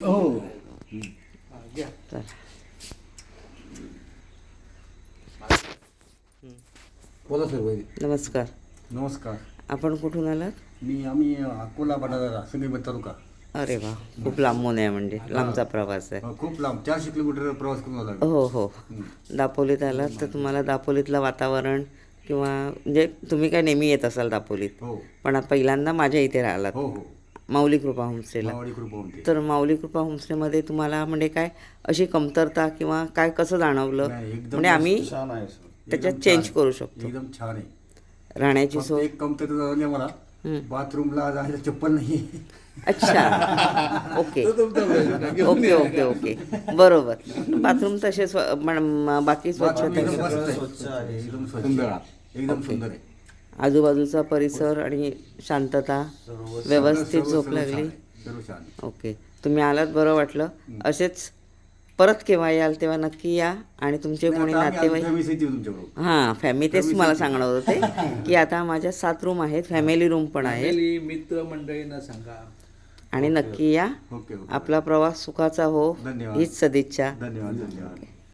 हो. चला. बोला सर वैद्य. नमस्कार. नमस्कार. आपण कुठून आलात? आम्ही अकोला भंडारा संगमेश्वर तालुका. अरे वा, खूप लांबून आहे, म्हणजे लांबचा प्रवास आहे. खूप लांब 400 किलोमीटर प्रवास करून आला. हो हो. दापोलीत आलात तर तुम्हाला दापोलीतलं वातावरण किंवा म्हणजे तुम्ही काय नेहमी येत असाल दापोलीत, हो पण आता पहिल्यांदा माझ्या इथे राहिलात हो हो. माऊली कृपा होमस्टेला. मावळी कृपा होमस्टे. तर माऊली कृपा होमस्टेमध्ये तुम्हाला म्हणजे काय अशी कमतरता किंवा काय कसं जाणवलं, नाही, एकदम म्हणजे आम्ही छान आहे सर. त्याच्यात एकदम चेंज छान. करू शकतो. एकदम छान आहे. राहण्याची फक्त सोय. एक कमतरता झाली मला, बाथरूमला जायला चप्पल नाही. अच्छा. ओके ओके ओके ओके, बरोबर. बाथरूम तसे बाकी स्वच्छ बाथरूम एकदम आहे. मस्त आहे. स्वच्छ आहे. एकदम सुंदर आहे. एकदम सुंदर आहे. आजूबाजूचा परिसर आणि शांतता, व्यवस्थित सर्व- झोप सर्व लागली. छान आहे. सर्व छान आहे. ओके, तुम्ही आलात बरं वाटलं. असेच परत केव्हा याल तेव्हा नक्की या. आणि तुमचे नाही, कोणी आता आम्ही नातेवाईक. फॅमिली सहित येऊ तुमच्याबरोबर. हां, तेच फॅमिली तुम्हाला सहित. सांगणार होते की आता माझ्या 7 रूम आहेत, फॅमिली रूम पण आहेत. फॅमिली मित्र मंडळींना सांगा. आणि नक्की या. Okay okay. आपला प्रवास सुखाचा हो, धन्यवाद. हीच सदिच्छा. धन्यवाद धन्यवाद.